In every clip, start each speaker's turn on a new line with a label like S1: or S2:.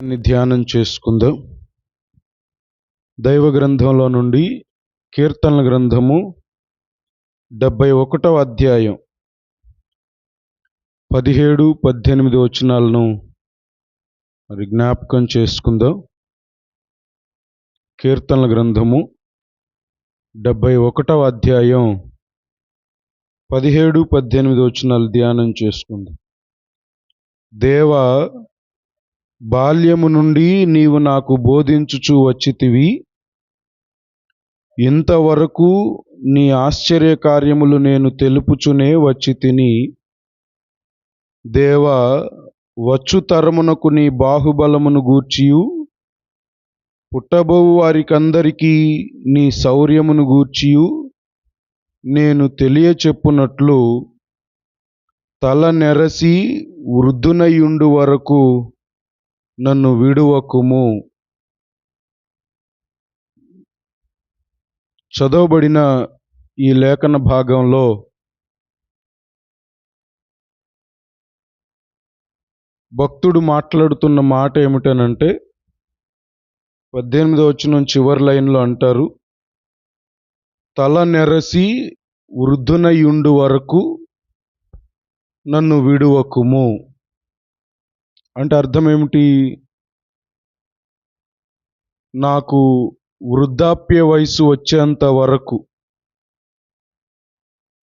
S1: ధ్యానం చేసుకుందాం. దైవ గ్రంథంలో నుండి కీర్తనల గ్రంథము 71వ అధ్యాయం 17-18 వచనాలను జ్ఞాపకం చేసుకుందాం. కీర్తనల గ్రంథము 71వ అధ్యాయం 17-18 వచనాలు ధ్యానం చేసుకుందాం. దేవా, బాల్యము నుండి నీవు నాకు బోధించుచు వచ్చితివి. ఇంతవరకు నీ ఆశ్చర్య కార్యములు నేను తెలుపుచునే వచ్చి తిని. దేవా, వచ్చు తరమునకు నీ బాహుబలమును గూర్చియు పుట్టబోవు వారికందరికీ నీ శౌర్యమును గూర్చియు నేను తెలియచెప్పునట్లు తల నెరసి వృద్ధునయుండు వరకు నన్ను విడువకుము. చదవబడిన ఈ లేఖన భాగంలో భక్తుడు మాట్లాడుతున్న మాట ఏమిటనంటే 18వ వచనం చివరి లైన్లో అంటారు, తల నెరసి వృద్ధునయుండు వరకు నన్ను విడువకుము. అంటే అర్థం ఏమిటి? నాకు వృద్ధాప్య వయసు వచ్చేంత వరకు,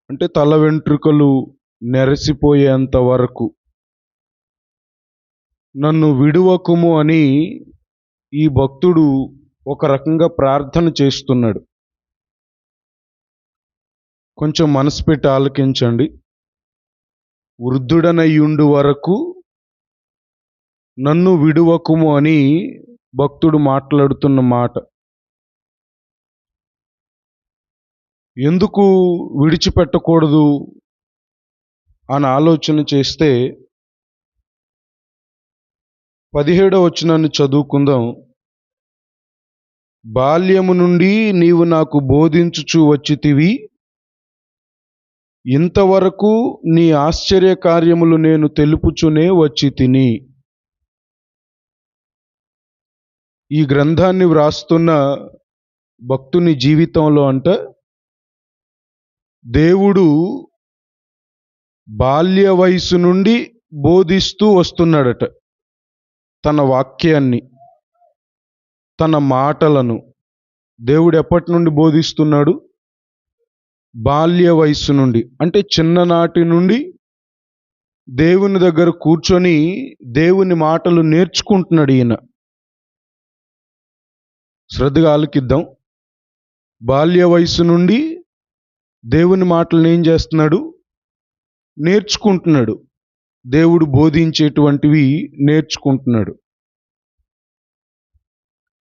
S1: అంటే తల వెంట్రుకలు నెరసిపోయేంత వరకు నన్ను విడువకుము అని ఈ భక్తుడు ఒక రకంగా ప్రార్థన చేస్తున్నాడు. కొంచెం మనసు పెట్టి ఆలకించండి. వృద్ధుడనయ్యుండు వరకు నన్ను విడువకుము అని భక్తుడు మాట్లాడుతున్న మాట. ఎందుకు విడిచిపెట్టకూడదు అని ఆలోచన చేస్తే 17వ వచనాన్ని చదువుకుందాం. బాల్యము నుండి నీవు నాకు బోధించుచు వచ్చితివి. ఇంతవరకు నీ ఆశ్చర్య కార్యములు నేను తెలుపుచునే వచ్చి తిని. ఈ గ్రంథాన్ని వ్రాస్తున్న భక్తుని జీవితంలో దేవుడు బాల్య వయసు నుండి బోధిస్తూ వస్తున్నాడట. తన వాక్యాన్ని, తన మాటలను దేవుడు ఎప్పటి నుండి బోధిస్తున్నాడు? బాల్య వయసు నుండి. అంటే చిన్ననాటి నుండి దేవుని దగ్గర కూర్చొని దేవుని మాటలు నేర్చుకుంటున్నాడు ఈయన. శ్రద్ధగా ఆలకిద్దాం. బాల్య వయసు నుండి దేవుని మాటలను ఏం చేస్తున్నాడు? నేర్చుకుంటున్నాడు. దేవుడు బోధించేటువంటివి నేర్చుకుంటున్నాడు.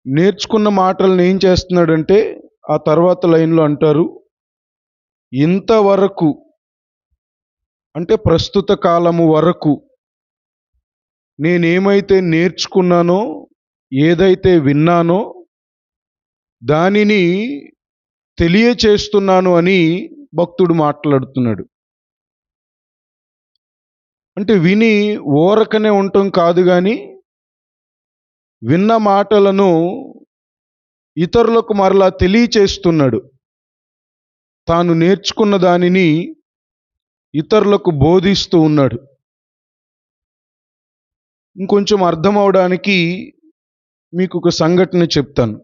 S1: నేర్చుకున్న మాటలను ఏం చేస్తున్నాడంటే ఆ తర్వాత లైన్లో అంటారు, ఇంతవరకు అంటే ప్రస్తుత కాలము వరకు నేనేమైతే నేర్చుకున్నానో, ఏదైతే విన్నానో దానిని తెలియచేస్తున్నాను అని భక్తుడు మాట్లాడుతున్నాడు. అంటే విని ఓరకనే ఉండటం కాదు, కానీ విన్న మాటలను ఇతరులకు మరలా తెలియచేస్తున్నాడు. తాను నేర్చుకున్న దానిని ఇతరులకు బోధిస్తూ ఉన్నాడు. ఇంకొంచెం అర్థం అవడానికి మీకు ఒక సంఘటన చెప్తాను.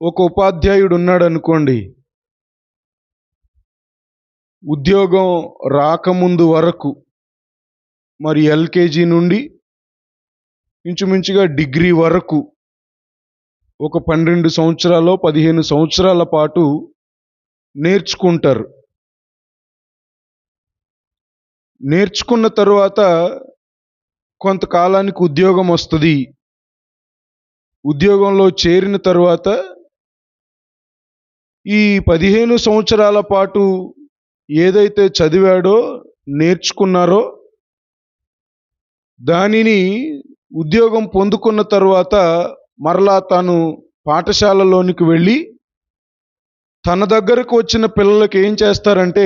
S1: ఒక ఉపాధ్యాయుడు ఉన్నాడు అనుకోండి. ఉద్యోగం రాకముందు వరకు, మరి ఎల్కేజీ నుండి ఇంచుమించుగా డిగ్రీ వరకు ఒక 12 సంవత్సరాలు 15 సంవత్సరాల పాటు నేర్చుకుంటారు. నేర్చుకున్న తరువాత కొంతకాలానికి ఉద్యోగం వస్తుంది. ఉద్యోగంలో చేరిన తరువాత ఈ 15 సంవత్సరాల పాటు ఏదైతే చదివాడో, నేర్చుకున్నారో దానిని ఉద్యోగం పొందుకున్న తరువాత మరలా తాను పాఠశాలలోనికి వెళ్ళి తన దగ్గరకు వచ్చిన పిల్లలకి ఏం చేస్తారంటే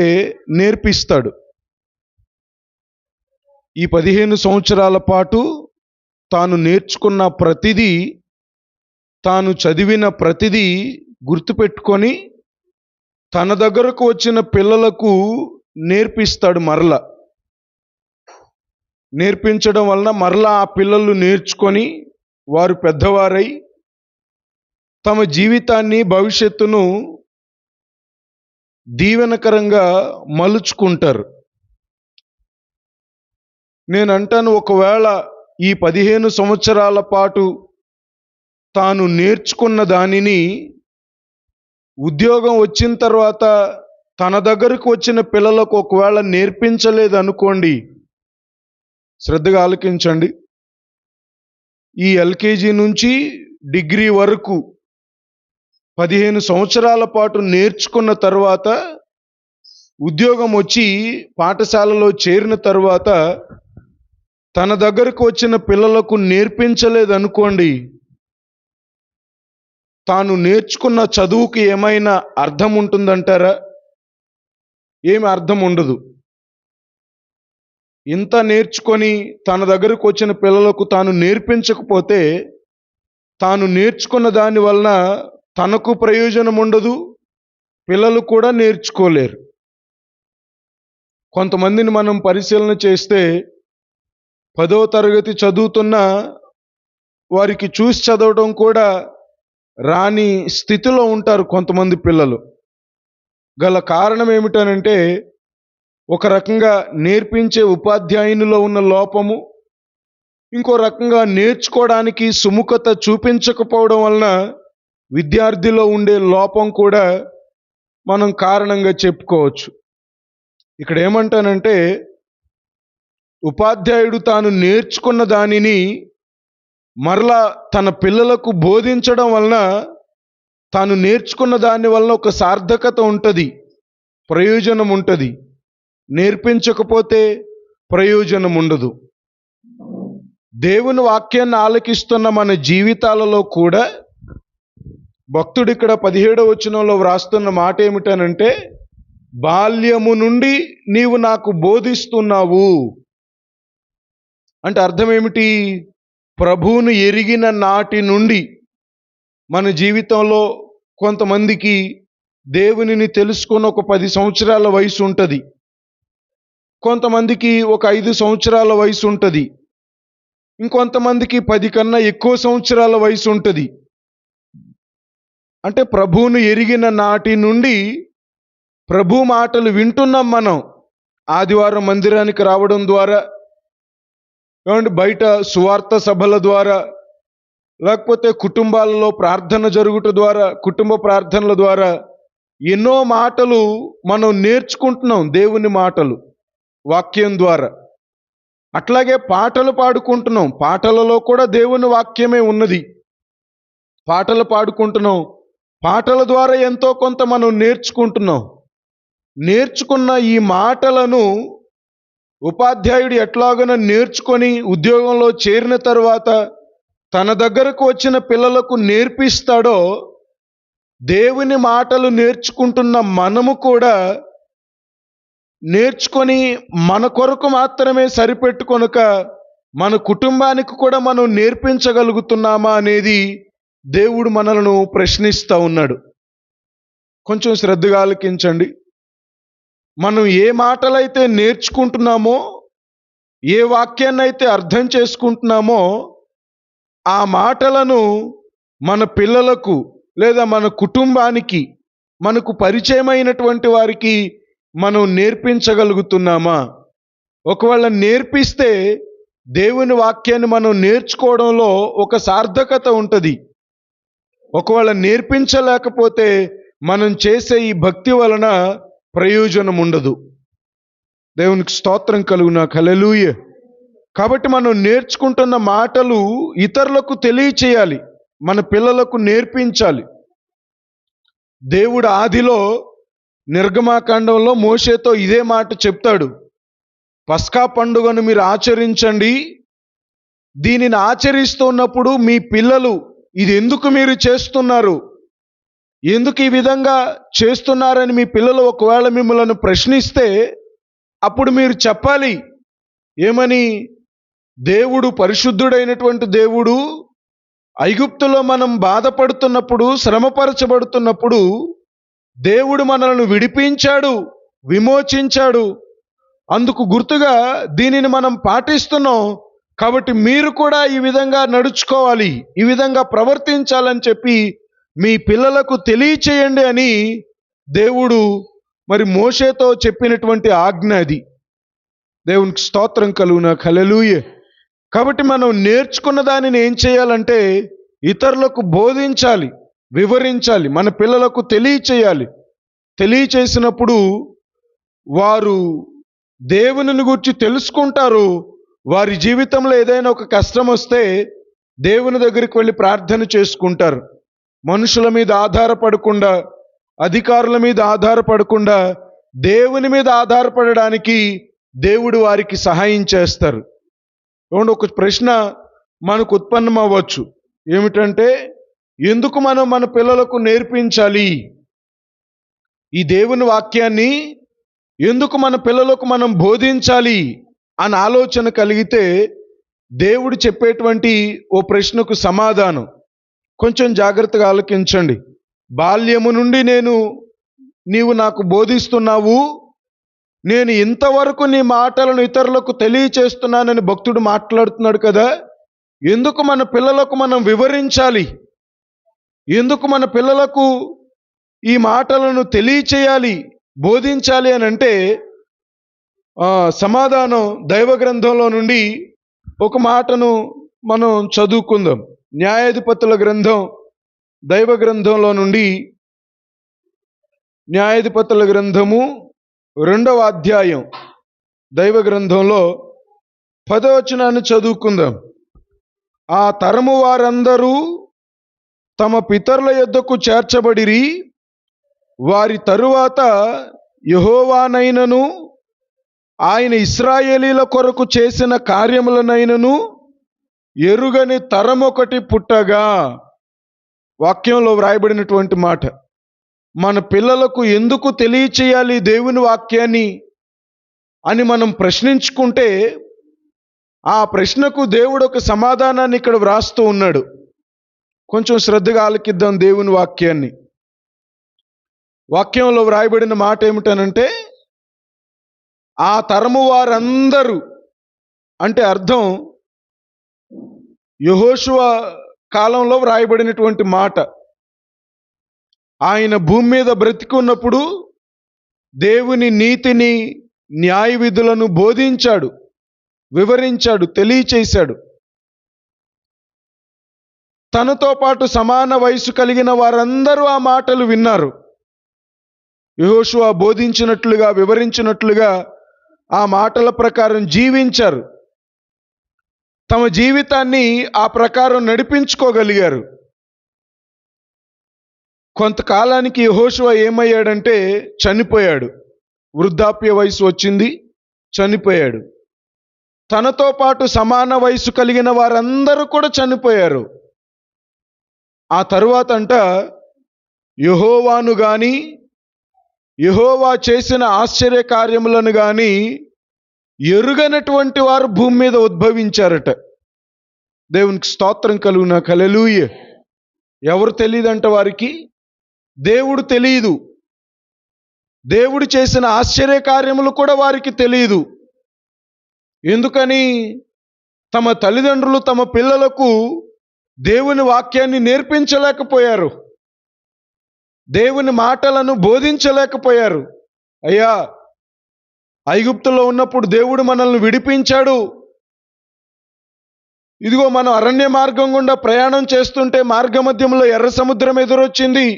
S1: నేర్పిస్తాడు. ఈ 15 సంవత్సరాల పాటు తాను నేర్చుకున్న ప్రతిదీ, తాను చదివిన ప్రతిదీ గుర్తుపెట్టుకొని తన దగ్గరకు వచ్చిన పిల్లలకు నేర్పిస్తాడు. నేర్పించడం వలన మరలా ఆ పిల్లలు నేర్చుకొని వారు పెద్దవారై తమ జీవితాన్ని, భవిష్యత్తును దీవెనకరంగా మలుచుకుంటారు. నేనంటాను, ఒకవేళ ఈ 15 సంవత్సరాల పాటు తాను నేర్చుకున్న దానిని ఉద్యోగం వచ్చిన తర్వాత తన దగ్గరకు వచ్చిన పిల్లలకు ఒకవేళ నేర్పించలేదనుకోండి, శ్రద్ధగా ఆలకించండి. ఈ ఎల్కేజీ నుంచి డిగ్రీ వరకు 15 సంవత్సరాల పాటు నేర్చుకున్న తర్వాత ఉద్యోగం వచ్చి పాఠశాలలో చేరిన తర్వాత తన దగ్గరకు వచ్చిన పిల్లలకు నేర్పించలేదనుకోండి, తాను నేర్చుకున్న చదువుకి ఏమైనా అర్థం ఉంటుందంటారా? ఏమి అర్థం ఉండదు. ఇంత నేర్చుకొని తన దగ్గరకు వచ్చిన పిల్లలకు తాను నేర్పించకపోతే తాను నేర్చుకున్న దాని వలన తనకు ప్రయోజనం ఉండదు, పిల్లలు కూడా నేర్చుకోలేరు. కొంతమందిని మనం పరిశీలన చేస్తే 10వ తరగతి చదువుతున్న వారికి చూసి చదవడం కూడా రాని స్థితిలో ఉంటారు కొంతమంది పిల్లలు. గల కారణం ఏమిటనంటే, ఒక రకంగా నేర్పించే ఉపాధ్యాయునిలో ఉన్న లోపము, ఇంకో రకంగా నేర్చుకోవడానికి సుముఖత చూపించకపోవడం వలన విద్యార్థిలో ఉండే లోపం కూడా మనం కారణంగా చెప్పుకోవచ్చు. ఇక్కడ ఏమంటానంటే, ఉపాధ్యాయుడు తాను నేర్చుకున్న దానిని మరలా తన పిల్లలకు బోధించడం వలన తాను నేర్చుకున్న దాని వలన ఒక సార్థకత ఉంటుంది, ప్రయోజనం ఉంటుంది. నేర్పించకపోతే ప్రయోజనం ఉండదు. దేవుని వాక్యాన్ని ఆలకిస్తున్న మన జీవితాలలో కూడా భక్తుడు ఇక్కడ 17వ వచనంలో వ్రాస్తున్న మాట ఏమిటనంటే, బాల్యము నుండి నీవు నాకు బోధిస్తున్నావు అంటే అర్థం ఏమిటి? ప్రభువును ఎరిగిన నాటి నుండి. మన జీవితంలో కొంతమందికి దేవునిని తెలుసుకున్న ఒక 10 సంవత్సరాల వయసు ఉంటుంది, కొంతమందికి ఒక 5 సంవత్సరాల వయసు ఉంటుంది, ఇంకొంతమందికి 10 కన్నా ఎక్కువ సంవత్సరాల వయసు ఉంటుంది. అంటే ప్రభువును ఎరిగిన నాటి నుండి ప్రభు మాటలు వింటున్నాం మనం. ఆదివారం మందిరానికి రావడం ద్వారా, బయట సువార్త సభల ద్వారా, లేకపోతే కుటుంబాలలో ప్రార్థన జరుగుట ద్వారా, కుటుంబ ప్రార్థనల ద్వారా ఎన్నో మాటలు మనం నేర్చుకుంటున్నాం, దేవుని మాటలు వాక్యం ద్వారా. అట్లాగే పాటలు పాడుకుంటున్నాం, పాటలలో కూడా దేవుని వాక్యమే ఉన్నది. పాటలు పాడుకుంటున్నాం, పాటల ద్వారా ఎంతో కొంత మనం నేర్చుకుంటున్నాం. నేర్చుకున్న ఈ మాటలను ఉపాధ్యాయుడు ఎట్లాగైనా నేర్చుకొని ఉద్యోగంలో చేరిన తర్వాత తన దగ్గరకు వచ్చిన పిల్లలకు నేర్పిస్తాడో, దేవుని మాటలు నేర్చుకుంటున్న మనము కూడా నేర్చుకొని మన కొరకు మాత్రమే సరిపెట్టుకొనక మన కుటుంబానికి కూడా మనం నేర్పించగలుగుతున్నామా అనేది దేవుడు మనలను ప్రశ్నిస్తూ ఉన్నాడు. కొంచెం శ్రద్ధగా ఆలకించండి. మనం ఏ మాటలైతే నేర్చుకుంటున్నామో, ఏ వాక్యాన్ని అయితే అర్థం చేసుకుంటున్నామో, ఆ మాటలను మన పిల్లలకు లేదా మన కుటుంబానికి, మనకు పరిచయమైనటువంటి వారికి మనం నేర్పించగలుగుతున్నామా? ఒకవేళ నేర్పిస్తే దేవుని వాక్యాన్ని మనం నేర్చుకోవడంలో ఒక సార్థకత ఉంటుంది. ఒకవేళ నేర్పించలేకపోతే మనం చేసే ఈ భక్తి వలన ప్రయోజనం ఉండదు. దేవునికి స్తోత్రం కలుగునా. హల్లెలూయా. కాబట్టి మనం నేర్చుకుంటున్న మాటలు ఇతరులకు తెలియచేయాలి, మన పిల్లలకు నేర్పించాలి. దేవుడు ఆదిలో నిర్గమాకాండంలో మోషేతో ఇదే మాట చెప్తాడు. పస్కా పండుగను మీరు ఆచరించండి, దీనిని ఆచరిస్తున్నప్పుడు మీ పిల్లలు ఇది ఎందుకు మీరు చేస్తున్నారు, ఎందుకు ఈ విధంగా చేస్తున్నారని మీ పిల్లలు ఒకవేళ మిమ్మల్ని ప్రశ్నిస్తే అప్పుడు మీరు చెప్పాలి. ఏమని? దేవుడు పరిశుద్ధుడైనటువంటి దేవుడు ఐగుప్తులో మనం బాధపడుతున్నప్పుడు, శ్రమపరచబడుతున్నప్పుడు దేవుడు మనల్ని విడిపించాడు, విమోచించాడు. అందుకు గుర్తుగా దీనిని మనం పాటిస్తున్నాం. కాబట్టి మీరు కూడా ఈ విధంగా నడుచుకోవాలి, ఈ విధంగా ప్రవర్తించాలని చెప్పి మీ పిల్లలకు తెలియచేయండి అని దేవుడు మరి మోషేతో చెప్పినటువంటి ఆజ్ఞ అది. దేవునికి స్తోత్రం కలుగునా. హల్లెలూయా. కాబట్టి మనం నేర్చుకున్న దానిని ఏం చేయాలంటే ఇతరులకు బోధించాలి, వివరించాలి, మన పిల్లలకు తెలియచేయాలి. తెలియచేసినప్పుడు వారు దేవునిని గురించి తెలుసుకుంటారు. వారి జీవితంలో ఏదైనా ఒక కష్టం వస్తే దేవుని దగ్గరికి వెళ్ళి ప్రార్థన చేసుకుంటారు. మనుషుల మీద ఆధారపడకుండా, అధికారుల మీద ఆధారపడకుండా దేవుని మీద ఆధారపడడానికి దేవుడు వారికి సహాయం చేస్తారు. ఒక ప్రశ్న మనకు ఉత్పన్నం అవ్వచ్చు. ఏమిటంటే, ఎందుకు మనం మన పిల్లలకు నేర్పించాలి ఈ దేవుని వాక్యాన్ని? ఎందుకు మన పిల్లలకు మనం బోధించాలి అని ఆలోచన కలిగితే దేవుడు చెప్పేటువంటి ఓ ప్రశ్నకు సమాధానం కొంచెం జాగ్రత్తగా ఆలకించండి. బాల్యము నుండి నీవు నాకు బోధిస్తున్నావు, నేను ఇంతవరకు నీ మాటలను ఇతరులకు తెలియచేస్తున్నానని భక్తుడు మాట్లాడుతున్నాడు కదా. ఎందుకు మన పిల్లలకు మనం వివరించాలి? ఎందుకు మన పిల్లలకు ఈ మాటలను తెలియచేయాలి, బోధించాలి అని అంటే సమాధానం దైవ గ్రంథంలో నుండి ఒక మాటను మనం చదువుకుందాం. న్యాయాధిపతుల గ్రంథం, దైవ గ్రంథంలో నుండి న్యాయాధిపతుల గ్రంథము 2వ అధ్యాయం, దైవ గ్రంథంలో 10వ వచనాన్ని చదువుకుందాం. ఆ తరము వారందరూ తమ పితరుల యొద్దకు చేర్చబడిరి. వారి తరువాత యెహోవానైనను ఆయన ఇశ్రాయేలీల కొరకు చేసిన కార్యములనైనను ఎరుగని తరమొకటి పుట్టగా. వాక్యంలో వ్రాయబడినటువంటి మాట. మన పిల్లలకు ఎందుకు తెలియచేయాలి దేవుని వాక్యాన్ని అని మనం ప్రశ్నించుకుంటే ఆ ప్రశ్నకు దేవుడు ఒక సమాధానాన్ని ఇక్కడ వ్రాస్తూ ఉన్నాడు. కొంచెం శ్రద్ధగా ఆలకిద్దాం దేవుని వాక్యాన్ని. వాక్యంలో వ్రాయబడిన మాట ఏమిటనంటే, ఆ తరము వారందరూ అంటే అర్థం యెహోషువ కాలంలో వ్రాయబడినటువంటి మాట. ఆయన భూమి మీద బ్రతికి ఉన్నప్పుడు దేవుని నీతిని, న్యాయ విధులను బోధించాడు, వివరించాడు, తెలియచేశాడు. తనతో పాటు సమాన వయసు కలిగిన వారందరూ ఆ మాటలు విన్నారు. యెహోషువ బోధించినట్లుగా, వివరించినట్లుగా ఆ మాటల ప్రకారం జీవించారు. తమ జీవితాన్ని ఆ ప్రకారం నడిపించుకోగలిగారు. కొంతకాలానికి యెహోషువ ఏమయ్యాడంటే చనిపోయాడు. వృద్ధాప్య వయసు వచ్చింది, చనిపోయాడు. తనతో పాటు సమాన వయసు కలిగిన వారందరూ కూడా చనిపోయారు. ఆ తరువాత యెహోవాను గాని, యెహోవా చేసిన ఆశ్చర్య కార్యములను గాని ఎరుగనటువంటి వారు భూమి మీద ఉద్భవించారట. దేవునికి స్తోత్రం కలుగునా. హల్లెలూయా. ఎవరు తెలియదంట వారికి? దేవుడు తెలియదు. దేవుడు చేసిన ఆశ్చర్య కార్యములు కూడా వారికి తెలియదు. ఎందుకని? తమ తల్లిదండ్రులు తమ పిల్లలకు దేవుని వాక్యాన్ని నేర్పించలేకపోయారు, దేవుని మాటలను బోధించలేకపోయారు. అయ్యా, ఐగుప్తులో ఉన్నప్పుడు దేవుడు మనల్ని విడిపించాడు. ఇదిగో మనం అరణ్య మార్గం గుండా ప్రయాణం చేస్తుంటే మార్గ మధ్యంలో ఎర్ర సముద్రం ఎదురొచ్చింది.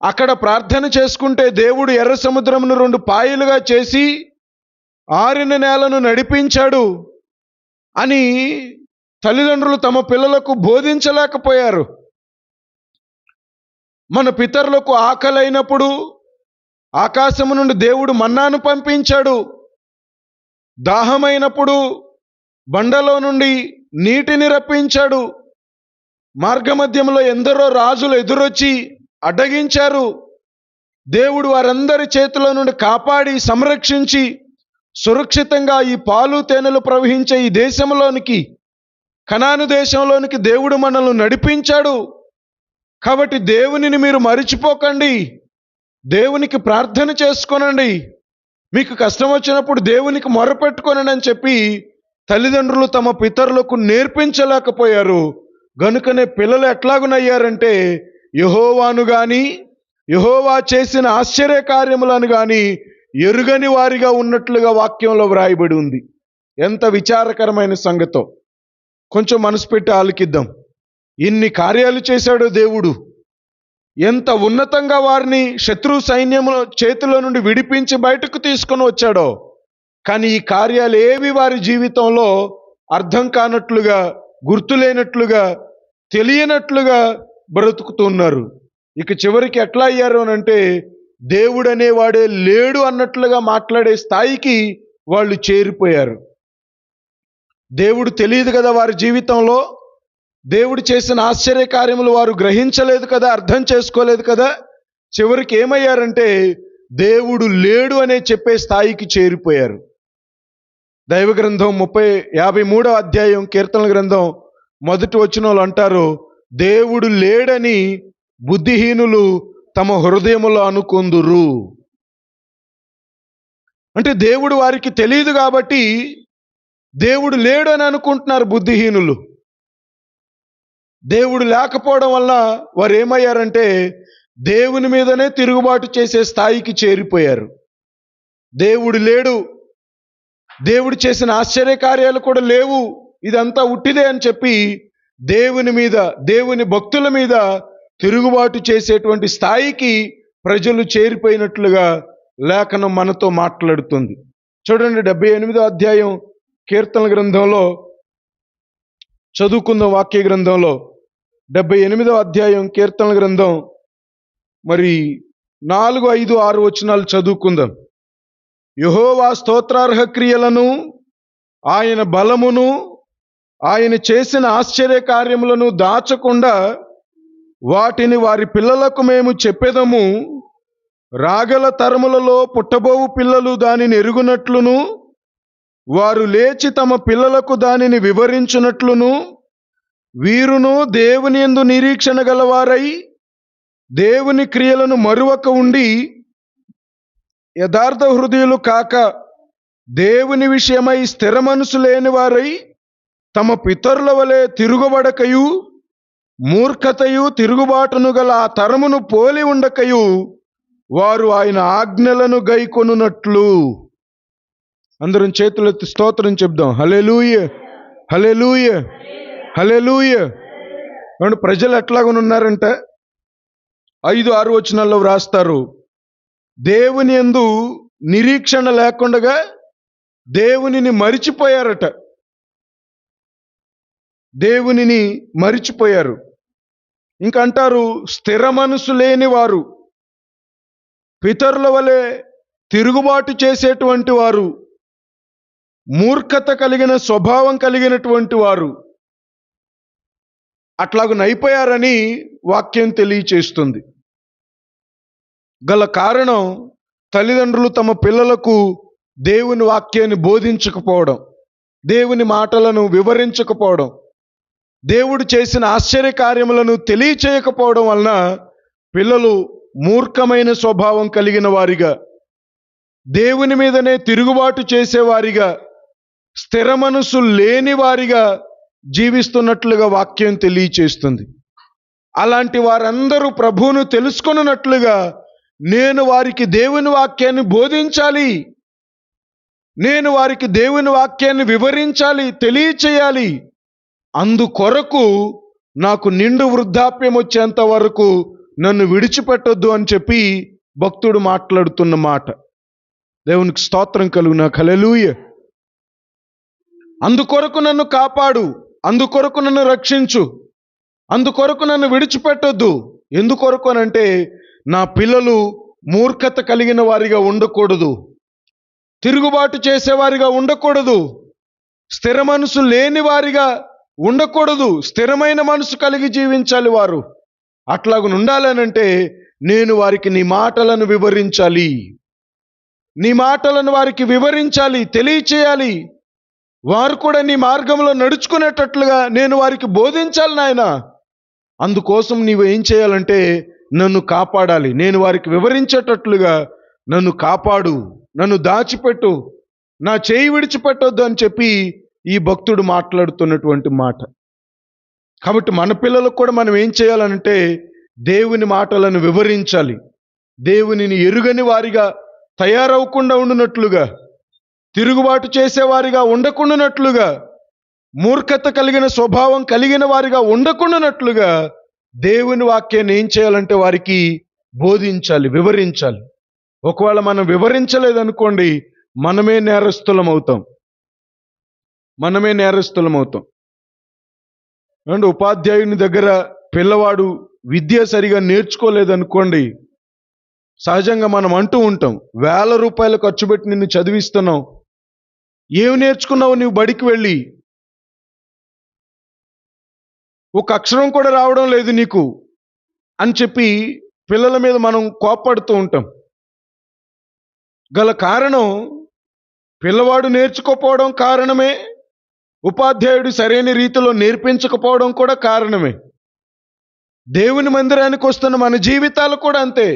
S1: అక్కడ ప్రార్థన చేసుకుంటే దేవుడు ఎర్ర సముద్రమును 2 పాయలుగా చేసి ఆరిన నేలను నడిపించాడు అని తల్లిదండ్రులు తమ పిల్లలకు బోధించలేకపోయారు. మన పితరులకు ఆకలైనప్పుడు ఆకాశము నుండి దేవుడు మన్నాను పంపించాడు. దాహమైనప్పుడు బండలో నుండి నీటిని రప్పించాడు. మార్గమధ్యంలో ఎందరో రాజులు ఎదురొచ్చి అడ్డగించారు. దేవుడు వారందరి చేతిలో నుండి కాపాడి సంరక్షించి సురక్షితంగా ఈ పాలు తేనెలు ప్రవహించే ఈ దేశంలోనికి, కనాను దేశంలోనికి దేవుడు మనల్ని నడిపించాడు. కాబట్టి దేవునిని మీరు మరిచిపోకండి, దేవునికి ప్రార్థన చేసుకోనండి, మీకు కష్టం వచ్చినప్పుడు దేవునికి మొరపెట్టుకోనండి అని చెప్పి తల్లిదండ్రులు తమ పితరులకు నేర్పించలేకపోయారు. గనుకనే పిల్లలు ఎట్లాగునయ్యారంటే యెహోవాను గాని, యెహోవా చేసిన ఆశ్చర్య కార్యములను గాని ఎరుగని వారిగా ఉన్నట్లుగా వాక్యంలో వ్రాయబడి ఉంది. ఎంత విచారకరమైన సంగతో కొంచెం మనసు పెట్టి ఆలకిద్దాం. ఇన్ని కార్యాలు చేశాడు దేవుడు. ఎంత ఉన్నతంగా వారిని శత్రు సైన్యముల చేతిలో నుండి విడిపించి బయటకు తీసుకొని వచ్చాడో. కానీ ఈ కార్యాలు ఏవి వారి జీవితంలో అర్థం కానట్లుగా, గుర్తులేనట్లుగా, తెలియనట్లుగా బ్రతుకుతున్నారు. ఇక చివరికి ఎట్లా అయ్యారు అనంటే దేవుడు అనేవాడే లేడు అన్నట్లుగా మాట్లాడే స్థాయికి వాళ్ళు చేరిపోయారు. దేవుడు తెలియదు కదా వారి జీవితంలో, దేవుడు చేసిన ఆశ్చర్య కార్యములు వారు గ్రహించలేదు కదా, అర్థం చేసుకోలేదు కదా. చివరికి ఏమయ్యారంటే దేవుడు లేడు అనే చెప్పే స్థాయికి చేరిపోయారు. దైవ గ్రంథం 53వ అధ్యాయం కీర్తనల గ్రంథం 1వ వచనంలో అంటారు, దేవుడు లేడని బుద్ధిహీనులు తమ హృదయములో అనుకొందురు. అంటే దేవుడు వారికి తెలియదు కాబట్టి దేవుడు లేడు అని అనుకుంటున్నారు బుద్ధిహీనులు. దేవుడు లేకపోవడం వల్ల వారు ఏమయ్యారంటే దేవుని మీదనే తిరుగుబాటు చేసే స్థాయికి చేరిపోయారు. దేవుడు లేడు, దేవుడు చేసిన ఆశ్చర్య కార్యాలు కూడా లేవు, ఇదంతా ఉట్టిదే అని చెప్పి దేవుని మీద, దేవుని భక్తుల మీద తిరుగుబాటు చేసేటువంటి స్థాయికి ప్రజలు చేరిపోయినట్లుగా లేఖనం మనతో మాట్లాడుతుంది. చూడండి 78వ అధ్యాయం కీర్తనల గ్రంథంలో చదువుకుందాం. వాక్య గ్రంథంలో 78వ అధ్యాయం కీర్తనల గ్రంథం 4, 5, 6 వచనాలు చదువుకుందాం. యెహోవా స్తోత్రార్హ క్రియలను, ఆయన బలమును, ఆయన చేసిన ఆశ్చర్య కార్యములను దాచకుండా వాటిని వారి పిల్లలకు మేము చెప్పెదము. రాగల తరములలో పుట్టబోవు పిల్లలు దానిని ఎరుగునట్లును, వారు లేచి తమ పిల్లలకు దానిని వివరించునట్లును, వీరును దేవుని యందు నిరీక్షణ గలవారై దేవుని క్రియలను మరువక ఉండి యథార్థ హృదయులు కాక దేవుని విషయమై స్థిర మనసు లేని వారై తమ పితరుల వలె తిరుగుబడకయు మూర్ఖతయు తిరుగుబాటును గల ఆ తరమును పోలి ఉండకయు వారు ఆయన ఆజ్ఞలను గైకొనున్నట్లు. అందరం చేతులెత్తి స్తోత్రం చెప్దాం. హల్లెలూయా, హల్లెలూయా, హల్లెలూయా. ప్రజలు ఎట్లాగనున్నారంటే 5, 6 వచనాల్లో వ్రాస్తారు, దేవుని యందు నిరీక్షణ లేకుండా దేవునిని మరిచిపోయారట. దేవునిని మరిచిపోయారు. ఇంకా అంటారు స్థిర మనసు లేని వారు, పితరుల వలె తిరుగుబాటు చేసేటువంటి వారు, మూర్ఖత కలిగిన స్వభావం కలిగినటువంటి వారు అట్లాగునైపోయారని వాక్యం తెలియచేస్తుంది. గల కారణం తల్లిదండ్రులు తమ పిల్లలకు దేవుని వాక్యాన్ని బోధించకపోవడం, దేవుని మాటలను వివరించకపోవడం, దేవుడు చేసిన ఆశ్చర్య కార్యములను తెలియచేయకపోవడం వలన పిల్లలు మూర్ఖమైన స్వభావం కలిగిన వారిగా, దేవుని మీదనే తిరుగుబాటు చేసేవారిగా, స్థిర మనసు లేని వారిగా జీవిస్తున్నట్లుగా వాక్యం తెలియచేస్తుంది. అలాంటి వారందరూ ప్రభువును తెలుసుకొనున్నట్లుగా నేను వారికి దేవుని వాక్యాన్ని బోధించాలి, నేను వారికి దేవుని వాక్యాన్ని వివరించాలి, తెలియచేయాలి. అందుకొరకు నాకు నిండు వృద్ధాప్యం వచ్చేంత వరకు నన్ను విడిచిపెట్టొద్దు అని చెప్పి భక్తుడు మాట్లాడుతున్న మాట. దేవునికి స్తోత్రం కలుగునా. హల్లెలూయా. అందుకొరకు నన్ను కాపాడు, అందుకొరకు నన్ను రక్షించు, అందుకొరకు నన్ను విడిచిపెట్టొద్దు. ఎందుకొరకు అనంటే నా పిల్లలు మూర్ఖత కలిగిన వారిగా ఉండకూడదు, తిరుగుబాటు చేసేవారిగా ఉండకూడదు, స్థిర మనసు లేని వారిగా ఉండకూడదు, స్థిరమైన మనసు కలిగి జీవించాలి వారు. అట్లాగ ఉండాలనంటే నేను వారికి నీ మాటలను వివరించాలి, నీ మాటలను వారికి వివరించాలి, తెలియచేయాలి. వారు కూడా నీ మార్గంలో నడుచుకునేటట్లుగా నేను వారికి బోధించాలి నాయన. అందుకోసం నీవు ఏం చేయాలంటే నన్ను కాపాడాలి. నేను వారికి వివరించేటట్లుగా నన్ను కాపాడు, నన్ను దాచిపెట్టు, నా చేయి విడిచిపెట్టొద్దు అని చెప్పి ఈ భక్తుడు మాట్లాడుతున్నటువంటి మాట. కాబట్టి మన పిల్లలకు కూడా మనం ఏం చేయాలంటే దేవుని మాటలను వివరించాలి. దేవునిని ఎరుగని వారిగా తయారవకుండా ఉండునట్లుగా, తిరుగుబాటు చేసేవారిగా ఉండకుండానట్లుగా, మూర్ఖత కలిగిన స్వభావం కలిగిన వారిగా ఉండకుండానట్లుగా దేవుని వాక్యాన్ని ఏం చేయాలంటే వారికి బోధించాలి, వివరించాలి. ఒకవేళ మనం వివరించలేదనుకోండి, మనమే నేరస్తులం అవుతాం. అండ్ ఉపాధ్యాయుని దగ్గర పిల్లవాడు విద్య సరిగా నేర్చుకోలేదనుకోండి, సహజంగా మనం అంటూ ఉంటాం, 1000 రూపాయలు ఖర్చు పెట్టి నిన్ను చదివిస్తున్నావు, ఏమి నేర్చుకున్నావు నువ్వు బడికి వెళ్ళి? ఒక అక్షరం కూడా రావడం లేదు నీకు అని చెప్పి పిల్లల మీద మనం కోప్పడుతూ ఉంటాం. గల కారణం పిల్లవాడు నేర్చుకోపోవడం కారణమే, ఉపాధ్యాయుడు సరైన రీతిలో నేర్పించకపోవడం కూడా కారణమే. దేవుని మందిరానికి వస్తున్న మన జీవితాలు కూడా అంతే.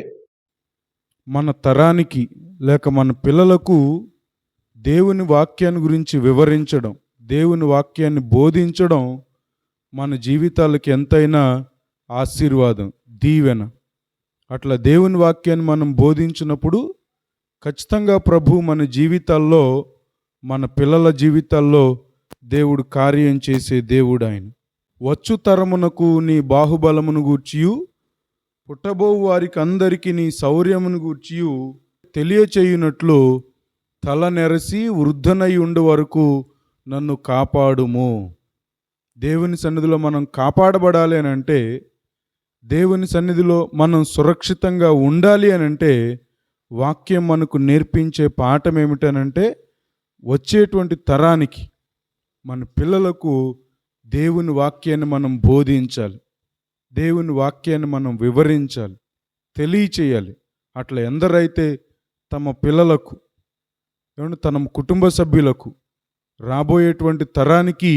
S2: మన తరానికి లేక మన పిల్లలకు దేవుని వాక్యాన్ని గురించి వివరించడం, దేవుని వాక్యాన్ని బోధించడం మన జీవితాలకి ఎంతైనా ఆశీర్వాదం, దీవెన. అట్లా దేవుని వాక్యాన్ని మనం బోధించినప్పుడు ఖచ్చితంగా ప్రభు మన జీవితాల్లో, మన పిల్లల జీవితాల్లో దేవుడు కార్యం చేసే దేవుడు ఆయన. వచ్చు తరమునకు నీ బాహుబలమును గూర్చియు, పుట్టబోవు వారికి అందరికీ నీ శౌర్యమును గూర్చియు తెలియచేయునట్లు తల నెరసి వృద్ధనై ఉండు వరకు నన్ను కాపాడుము. దేవుని సన్నిధిలో మనం కాపాడబడాలి అని అంటే, దేవుని సన్నిధిలో మనం సురక్షితంగా ఉండాలి అని అంటే, వాక్యం మనకు నేర్పించే పాఠం ఏమిటనంటే, వచ్చేటువంటి తరానికి మన పిల్లలకు దేవుని వాక్యాన్ని మనం బోధించాలి, దేవుని వాక్యాన్ని మనం వివరించాలి, తెలియచేయాలి. అట్లా ఎందరైతే తమ పిల్లలకు, తన కుటుంబ సభ్యులకు, రాబోయేటువంటి తరానికి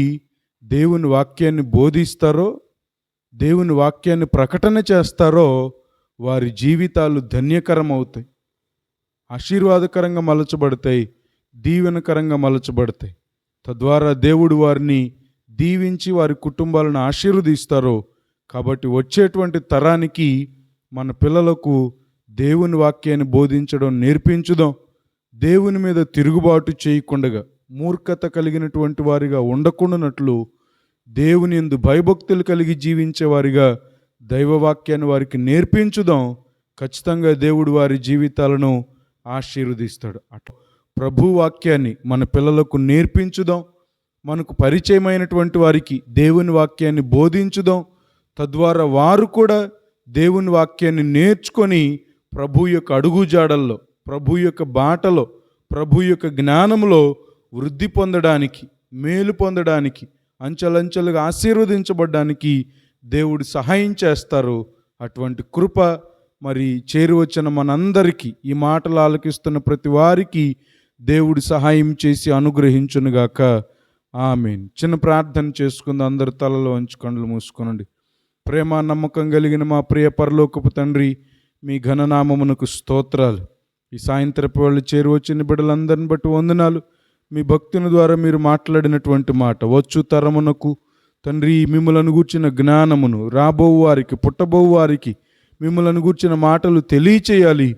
S2: దేవుని వాక్యాన్ని బోధిస్తారో, దేవుని వాక్యాన్ని ప్రకటన చేస్తారో, వారి జీవితాలు ధన్యకరం అవుతాయి, ఆశీర్వాదకరంగా మలచబడతాయి, దీవెనకరంగా మలచబడతాయి. తద్వారా దేవుడు వారిని దీవించి వారి కుటుంబాలను ఆశీర్వదిస్తారో. కాబట్టి వచ్చేటువంటి తరానికి మన పిల్లలకు దేవుని వాక్యాన్ని బోధించడం నేర్పించుదాం. దేవుని మీద తిరుగుబాటు చేయకుండగా, మూర్ఖత కలిగినటువంటి వారిగా ఉండకుండానట్లు, దేవుని యందు భయభక్తులు కలిగి జీవించే వారిగా దైవవాక్యాన్ని వారికి నేర్పించుదాం. ఖచ్చితంగా దేవుడు వారి జీవితాలను ఆశీర్వదిస్తాడు. అట్లా ప్రభు వాక్యాన్ని మన పిల్లలకు నేర్పించుదాం. మనకు పరిచయమైనటువంటి వారికి దేవుని వాక్యాన్ని బోధించుదాం. తద్వారా వారు కూడా దేవుని వాక్యాన్ని నేర్చుకొని ప్రభు యొక్క అడుగుజాడల్లో, ప్రభు యొక్క బాటలో, ప్రభు యొక్క జ్ఞానంలో వృద్ధి పొందడానికి, మేలు పొందడానికి, అంచెలంచెలుగా ఆశీర్వదించబడ్డానికి దేవుడు సహాయం చేస్తారు. అటువంటి కృప మరి చేరువచ్చిన మనందరికీ, ఈ మాటలు ఆలకిస్తున్న ప్రతి వారికి దేవుడు సహాయం చేసి అనుగ్రహించునుగాక. ఆమేన్. చిన్న ప్రార్థన చేసుకుందాం. అందరి తలలో వంచి కళ్ళు మూసుకోనండి. ప్రేమ నమ్మకం కలిగిన మా ప్రియ పరలోకపు తండ్రి, మీ ఘననామమునకు స్తోత్రాలు. ఈ సాయంత్రపు వాళ్ళు చేరువచ్చిన బిడ్డలందరిని బట్టి వందనాలు. మీ భక్తుని ద్వారా మీరు మాట్లాడినటువంటి మాట, వచ్చు తరమునకు తండ్రి మిమ్మలను గూర్చిన జ్ఞానమును, రాబోవు వారికి, పుట్టబోవు వారికి మిమ్మలను గూర్చిన మాటలు తెలియచేయాలి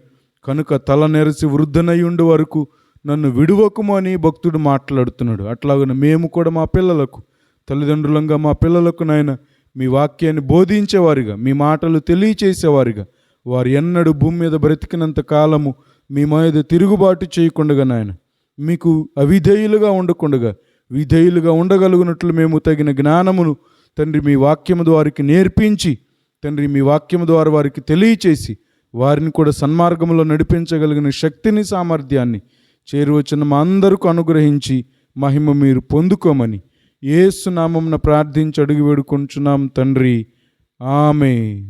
S2: కనుక తల నెరసి వృద్ధనై ఉండే వరకు నన్ను విడువకుము అని భక్తుడు మాట్లాడుతున్నాడు. అట్లాగనే మేము కూడా మా పిల్లలకు, తల్లిదండ్రులంగా మా పిల్లలకు నాయన మీ వాక్యాన్ని బోధించేవారిగా, మీ మాటలు తెలియచేసేవారిగా, వారు ఎన్నడూ భూమి మీద బ్రతికినంత కాలము మీ మీద తిరుగుబాటు చేయకుండగా నాయన, మీకు అవిధేయులుగా ఉండకుండగా విధేయులుగా ఉండగలుగునట్లు మేము తగిన జ్ఞానమును తండ్రి మీ వాక్యము ద్వారికి నేర్పించి, తండ్రి మీ వాక్యము ద్వారా వారికి తెలియచేసి, వారిని కూడా సన్మార్గంలో నడిపించగలిగిన శక్తిని, సామర్థ్యాన్ని చేరువచ్చిన మా అందరికీ అనుగ్రహించి మహిమ మీరు పొందుకోమని యేసు నామమున ప్రార్థించి అడిగి వేడుకొంచున్నాం తండ్రి. ఆమేన్.